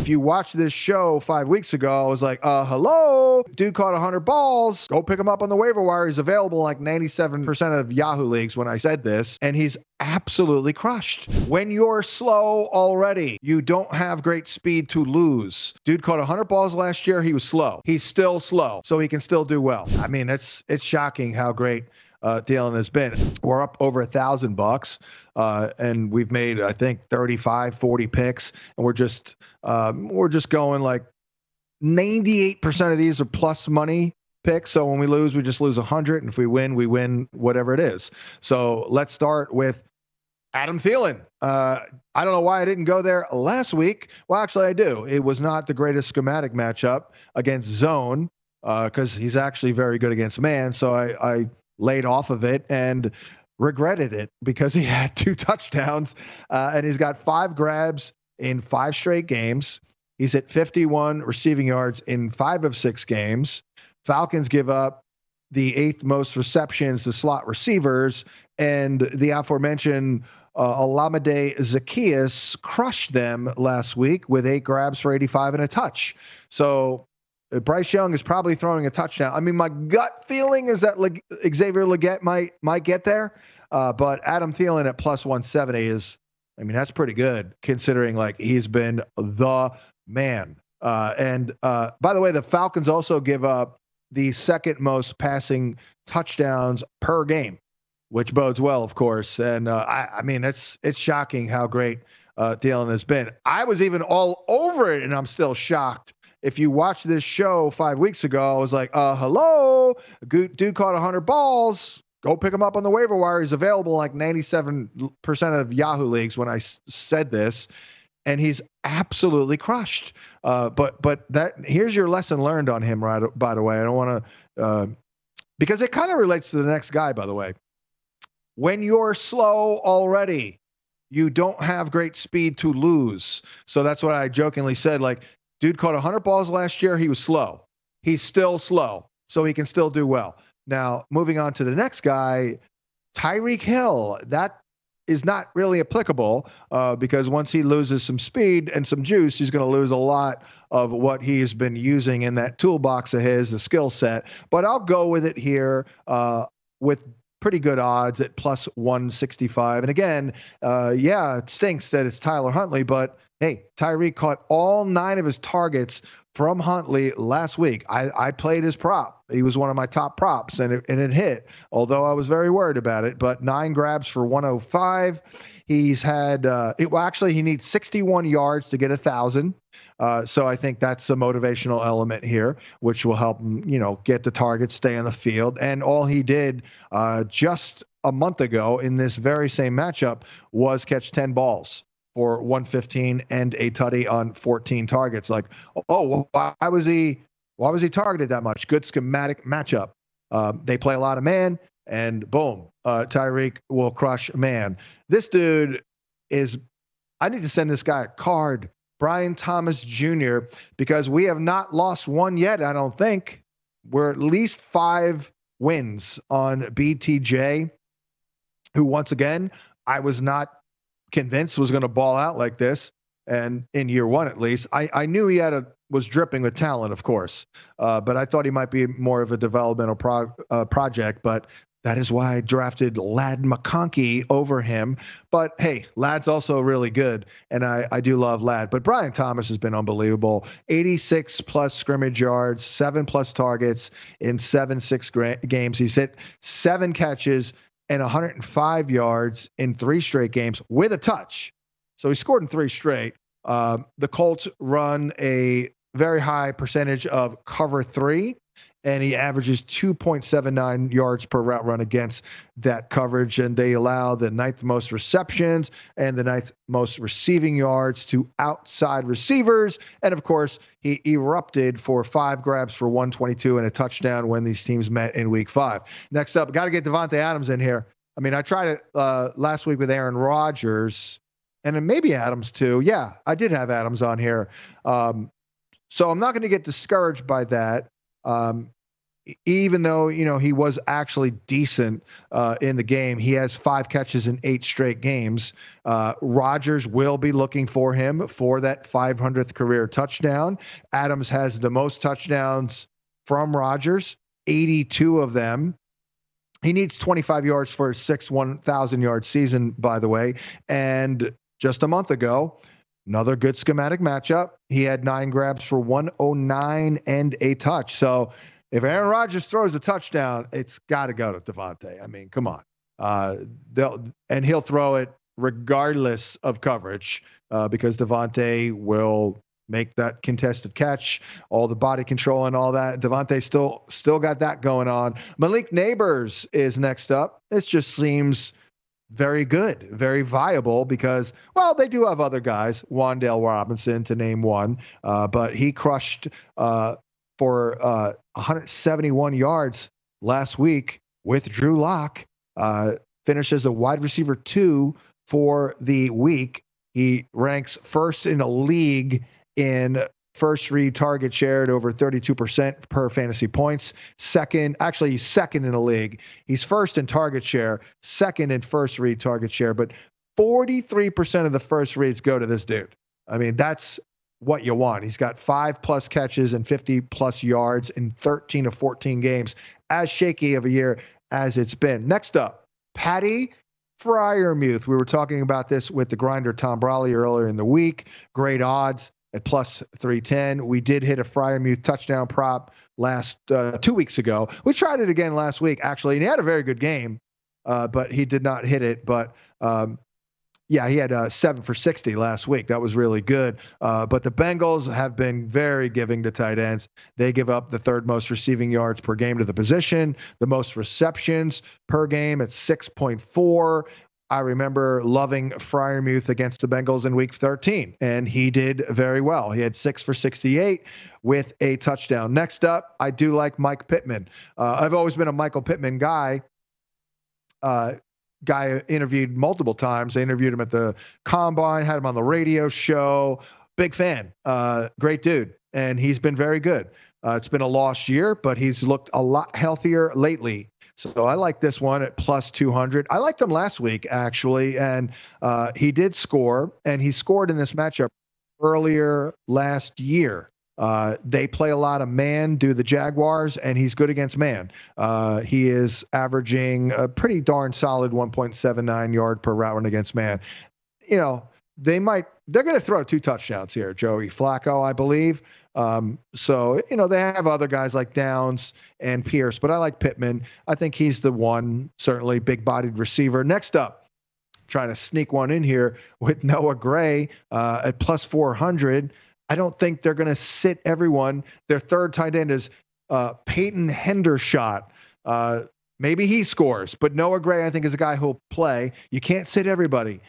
If you watched this show 5 weeks ago, I was like, hello, dude caught 100 balls. Go pick him up on the waiver wire. He's available in like 97% of Yahoo leagues when I said this, and he's absolutely crushed. When you're slow already, you don't have great speed to lose. Dude caught 100 balls last year. He was slow. He's still slow, so he can still do well. I mean, it's shocking how great Thielen has been. We're up over $1,000, and we've made, I think, 35, 40 picks, and we're just going like 98% of these are plus money picks. So when we lose, we just lose 100, and if we win whatever it is. So let's start with Adam Thielen. I don't know why I didn't go there last week. Well, actually, I do. It was not the greatest schematic matchup against zone because he's actually very good against man. So I laid off of it and regretted it because he had 2 touchdowns and he's got 5 grabs in 5 straight games. He's at 51 receiving yards in 5 of 6 games. Falcons give up the 8th most receptions to slot receivers, and the aforementioned Olamide Zaccheaus crushed them last week with 8 grabs for 85 and a touch. So Bryce Young is probably throwing a touchdown. I mean, my gut feeling is that Xavier Legette might get there, but Adam Thielen at plus 170 is, I mean, that's pretty good considering like he's been the man. And by the way, the Falcons also give up the 2nd most passing touchdowns per game, which bodes well, of course. And I mean, it's shocking how great Thielen has been. I was even all over it, and I'm still shocked. If you watched this show 5 weeks ago, I was like, hello, dude caught 100 balls. Go pick him up on the waiver wire. He's available in like 97% of Yahoo leagues when I said this, and he's absolutely crushed. But here's your lesson learned on him, right? By the way, I don't want to, because it kind of relates to the next guy, by the way. When you're slow already, you don't have great speed to lose. So that's what I jokingly said, like, dude caught 100 balls last year. He was slow. He's still slow, so he can still do well. Now, moving on to the next guy, Tyreek Hill. That is not really applicable because once he loses some speed and some juice, he's going to lose a lot of what he's been using in that toolbox of his, the skill set. But I'll go with it here with pretty good odds at plus 165. And again, it stinks that it's Tyler Huntley, but hey, Tyreek caught all 9 of his targets from Huntley last week. I played his prop. He was one of my top props, and it hit, although I was very worried about it. But 9 grabs for 105. He's had he needs 61 yards to get 1,000. So I think that's a motivational element here, which will help him, get the target, stay on the field. And all he did just a month ago in this very same matchup was catch 10 balls for 115 and a tutty on 14 targets. Like, why was he targeted that much? Good schematic matchup. They play a lot of man, and boom, Tyreek will crush man. This dude I need to send this guy a card, Brian Thomas Jr., because we have not lost one yet, I don't think. We're at least 5 wins on BTJ, who once again, I was not convinced was going to ball out like this. And in year 1, at least, I knew he was dripping with talent, of course, but I thought he might be more of a developmental project. But that is why I drafted Ladd McConkey over him. But hey, Ladd's also really good, and I do love Ladd. But Brian Thomas has been unbelievable. 86 plus scrimmage yards, 7 plus targets in 7-6 games. He's hit 7 catches and 105 yards in 3 straight games with a touch. So he scored in 3 straight. The Colts run a very high percentage of cover 3, and he averages 2.79 yards per route run against that coverage. And they allow the 9th most receptions and the 9th most receiving yards to outside receivers. And of course, he erupted for 5 grabs for 122 and a touchdown when these teams met in week 5. Next up, got to get Davante Adams in here. I mean, I tried it last week with Aaron Rodgers and then maybe Adams too. Yeah, I did have Adams on here. So I'm not going to get discouraged by that. even though, he was actually decent in the game, he has 5 catches in 8 straight games. Rodgers will be looking for him for that 500th career touchdown. Adams has the most touchdowns from Rodgers, 82 of them. He needs 25 yards for his 1,000-yard season, by the way. And just a month ago, another good schematic matchup. He had 9 grabs for 109 and a touch. So if Aaron Rodgers throws a touchdown, it's got to go to Davante. I mean, come on. And he'll throw it regardless of coverage because Davante will make that contested catch, all the body control and all that. Davante still got that going on. Malik Neighbors is next up. This just seems very good, very viable because, well, they do have other guys, Wan'Dale Robinson to name one, but he crushed for 171 yards last week with Drew Lock, finishes a wide receiver 2 for the week. He ranks first in a league in first read target share at over 32% per fantasy points. He's second in the league. He's first in target share, second in first read target share, but 43% of the first reads go to this dude. I mean, that's what you want. He's got 5+ catches and 50+ yards in 13 of 14 games, as shaky of a year as it's been. Next up, Patty Freiermuth. We were talking about this with the grinder Tom Brawley earlier in the week. Great odds at plus 310. We did hit a Freiermuth touchdown prop 2 weeks ago. We tried it again last week, actually, and he had a very good game, but he did not hit it. But he had 7 for 60 last week. That was really good. But the Bengals have been very giving to tight ends. They give up the 3rd most receiving yards per game to the position, the most receptions per game at 6.4. I remember loving Freiermuth against the Bengals in week 13, and he did very well. He had 6 for 68 with a touchdown. Next up, I do like Mike Pittman. I've always been a Michael Pittman guy. Guy interviewed multiple times. I interviewed him at the Combine, had him on the radio show. Big fan. Great dude. And he's been very good. It's been a lost year, but he's looked a lot healthier lately. So I like this one at plus 200. I liked him last week, actually, and he did score, and he scored in this matchup earlier last year. They play a lot of man, do the Jaguars, and he's good against man. He is averaging a pretty darn solid 1.79 yard per route run against man. They're going to throw 2 touchdowns here, Joey Flacco, I believe. So they have other guys like Downs and Pierce, but I like Pittman. I think he's the one, certainly big-bodied receiver. Next up, trying to sneak one in here with Noah Gray at plus 400. I don't think they're going to sit everyone. Their 3rd tight end is Peyton Hendershot. Maybe he scores, but Noah Gray, I think, is a guy who'll play. You can't sit everybody.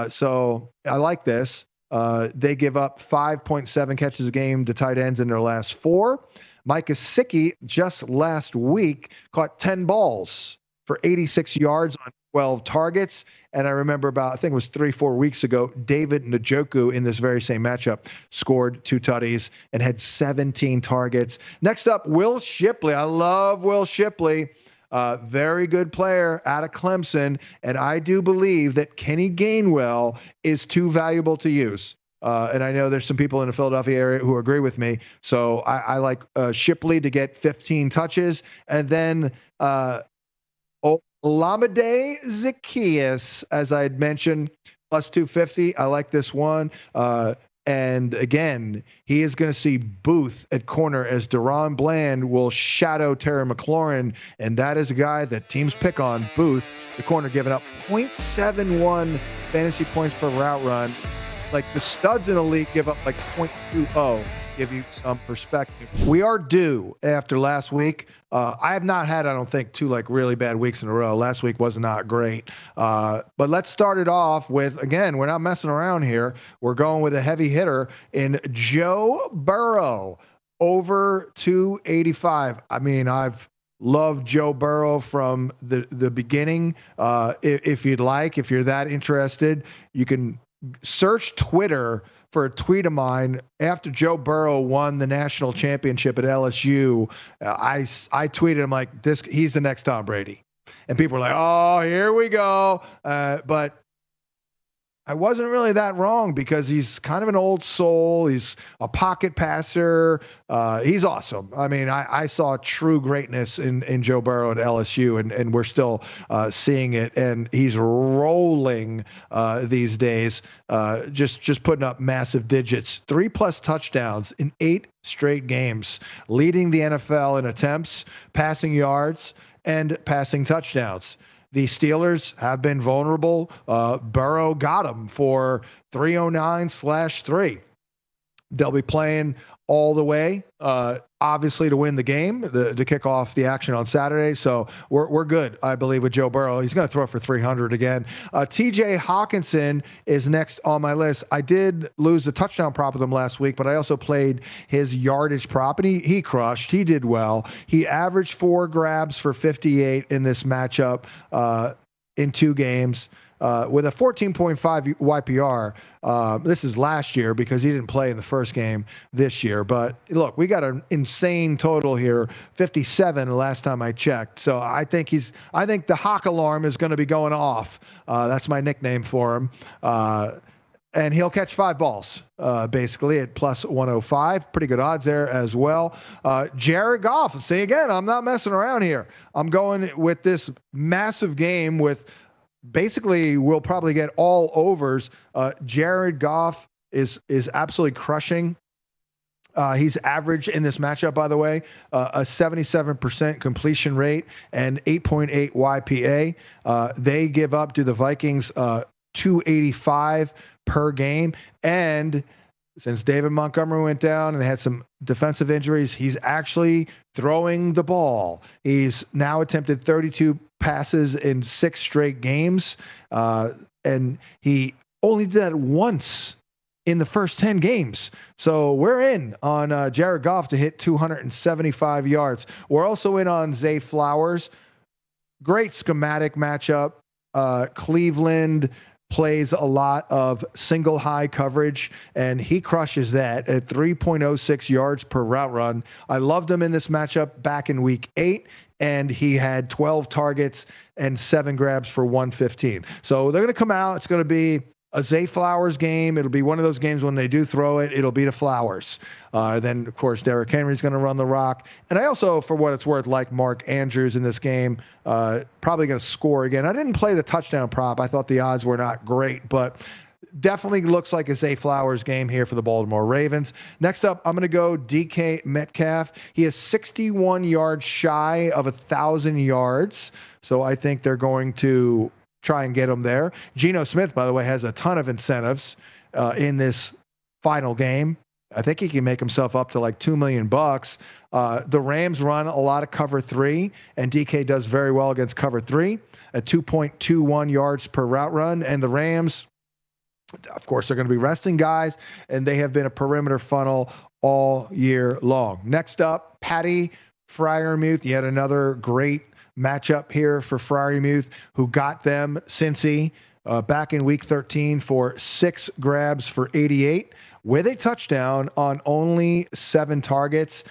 So I like this. They give up 5.7 catches a game to tight ends in their last 4. Mike Gesicki just last week caught 10 balls for 86 yards on 12 targets. And I remember I think it was 3-4 weeks ago, David Njoku in this very same matchup scored 2 tutties and had 17 targets. Next up, Will Shipley. I love Will Shipley. Very good player out of Clemson. And I do believe that Kenny Gainwell is too valuable to use. And I know there's some people in the Philadelphia area who agree with me. So I like Shipley to get 15 touches. And then Olamide Zaccheaus, as I had mentioned, plus 250. I like this one. And again, he is going to see Booth at corner as Deron Bland will shadow Terry McLaurin. And that is a guy that teams pick on. Booth, the corner, giving up 0.71 fantasy points per route run. Like the studs in the league give up like 0.20. Give you some perspective. We are due after last week. I have not had, I don't think, 2 really bad weeks in a row. Last week was not great. But let's start it off with, again, we're not messing around here. We're going with a heavy hitter in Joe Burrow over 285. I mean, I've loved Joe Burrow from the beginning. If you'd like, if you're that interested, you can search Twitter for a tweet of mine after Joe Burrow won the national championship at LSU. I tweeted him like, he's the next Tom Brady. And people were like, oh, here we go. But I wasn't really that wrong because he's kind of an old soul. He's a pocket passer. He's awesome. I mean, I saw true greatness in Joe Burrow at LSU, and we're still seeing it. And he's rolling these days, just putting up massive digits. 3+ touchdowns in 8 straight games, leading the NFL in attempts, passing yards, and passing touchdowns. The Steelers have been vulnerable. Burrow got them for 309/3. They'll be playing all the way, obviously, to win the game, to kick off the action on Saturday. So we're good, I believe, with Joe Burrow. He's going to throw for 300 again. TJ Hawkinson is next on my list. I did lose the touchdown prop with him last week, but I also played his yardage prop, and he crushed. He did well. He averaged 4 grabs for 58 in this matchup in 2 games. With a 14.5 YPR. This is last year because he didn't play in the first game this year. But look, we got an insane total here, 57 the last time I checked. So I think the Hawk alarm is going to be going off. That's my nickname for him. And he'll catch 5 balls, basically, at plus 105. Pretty good odds there as well. Jared Goff, see, again, I'm not messing around here. I'm going with this massive game with basically we'll probably get all overs. Jared Goff is absolutely crushing. He's average in this matchup, by the way, a 77% completion rate and 8.8 YPA. They give up to the Vikings 285 per game. And since David Montgomery went down and they had some defensive injuries, he's actually throwing the ball. He's now attempted 32 passes in 6 straight games. And he only did that once in the first 10 games. So we're in on Jared Goff to hit 275 yards. We're also in on Zay Flowers. Great schematic matchup. Cleveland plays a lot of single high coverage, and he crushes that at 3.06 yards per route run. I loved him in this matchup back in week 8, and he had 12 targets and 7 grabs for 115. So they're going to come out. It's going to be a Zay Flowers game. It'll be one of those games when they do throw it, it'll be to Flowers. Then, of course, Derrick Henry's going to run the rock. And I also, for what it's worth, like Mark Andrews in this game, probably going to score again. I didn't play the touchdown prop. I thought the odds were not great, but definitely looks like a Zay Flowers game here for the Baltimore Ravens. Next up, I'm going to go DK Metcalf. He is 61 yards shy of 1,000 yards. So I think they're going to try and get him there. Geno Smith, by the way, has a ton of incentives in this final game. I think he can make himself up to like $2 million. The Rams run a lot of cover 3, and DK does very well against cover 3 at 2.21 yards per route run. And the Rams, of course, they're going to be resting guys, and they have been a perimeter funnel all year long. Next up, Patty Freiermuth, yet another great matchup here for Freiermuth, who got them Cincy back in week 13 for 6 grabs for 88 with a touchdown on only 7 targets.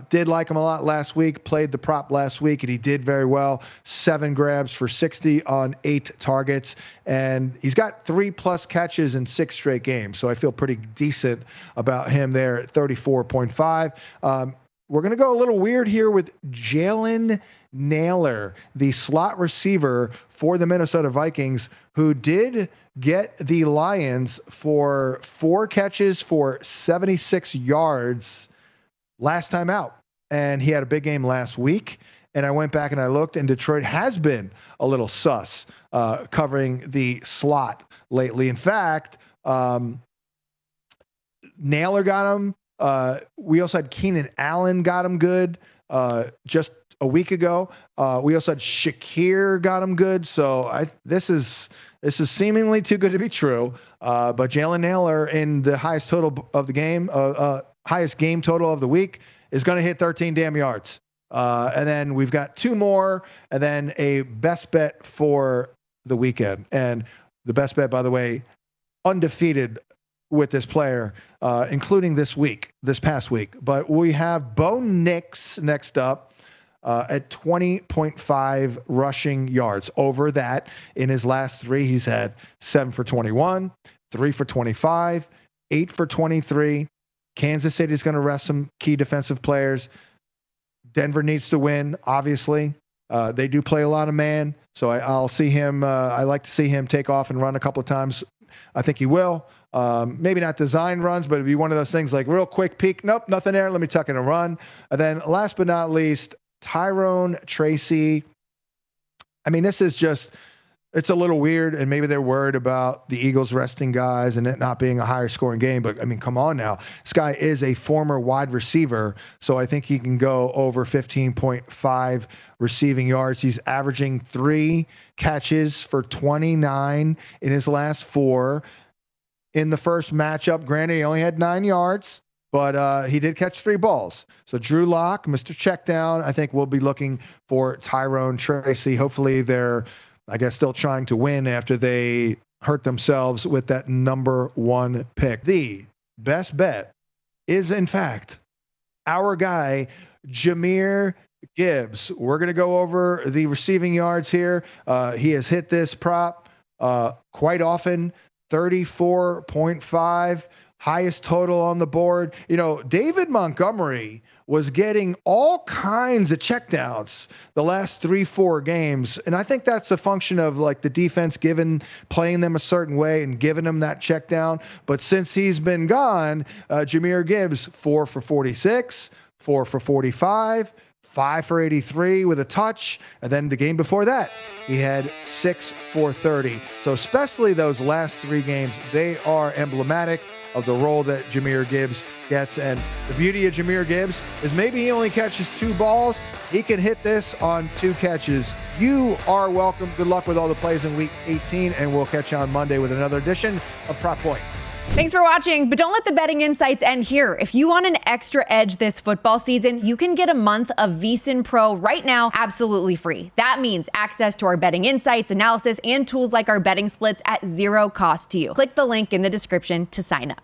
Did like him a lot last week, played the prop last week, and he did very well. 7 grabs for 60 on 8 targets. And he's got 3+ catches in 6 straight games. So I feel pretty decent about him there at 34.5. We're going to go a little weird here with Jalen Naylor, the slot receiver for the Minnesota Vikings, who did get the Lions for 4 catches for 76 yards last time out. And he had a big game last week. And I went back and I looked, and Detroit has been a little sus covering the slot lately. In fact, Naylor got him. We also had Keenan Allen got him good just a week ago. We also had Shakir got him good. So this is seemingly too good to be true. But Jalen Naylor in the highest total of the game, highest game total of the week, is going to hit 13 damn yards. And then we've got 2 more, and then a best bet for the weekend. And the best bet, by the way, undefeated with this player, including this past week. But we have Bo Nix next up at 20.5 rushing yards. Over that, in his last 3, he's had 7 for 21, 3 for 25, 8 for 23. Kansas City is going to rest some key defensive players. Denver needs to win, obviously. They do play a lot of man, so I'll see him. I like to see him take off and run a couple of times. I think he will. Maybe not design runs, but it'd be one of those things like real quick peek. Nope, nothing there. Let me tuck in a run. And then last but not least, Tyrone Tracy. I mean, this is just, it's a little weird, and maybe they're worried about the Eagles resting guys and it not being a higher scoring game. But, I mean, come on now. This guy is a former wide receiver, so I think he can go over 15.5 receiving yards. He's averaging 3 catches for 29 in his last 4. In the first matchup, granted, he only had 9 yards, but he did catch 3 balls. So Drew Lock, Mr. Checkdown, I think we'll be looking for Tyrone Tracy. Hopefully they're, I guess, still trying to win after they hurt themselves with that number 1 pick. The best bet is, in fact, our guy, Jahmyr Gibbs. We're going to go over the receiving yards here. He has hit this prop quite often, 34.5. Highest total on the board. You know, David Montgomery was getting all kinds of checkdowns the last 3-4 games. And I think that's a function of like the defense playing them a certain way and giving them that check down. But since he's been gone, Jahmyr Gibbs, 4 for 46, 4 for 45, 5 for 83 with a touch. And then the game before that, he had 6 for 30. So especially those last 3 games, they are emblematic of the role that Jahmyr Gibbs gets. And the beauty of Jahmyr Gibbs is maybe he only catches 2 balls. He can hit this on 2 catches. You are welcome. Good luck with all the plays in Week 18, and we'll catch you on Monday with another edition of Prop Points. Thanks for watching, but don't let the betting insights end here. If you want an extra edge this football season, you can get a month of VSiN Pro right now absolutely free. That means access to our betting insights, analysis, and tools like our betting splits at 0 cost to you. Click the link in the description to sign up.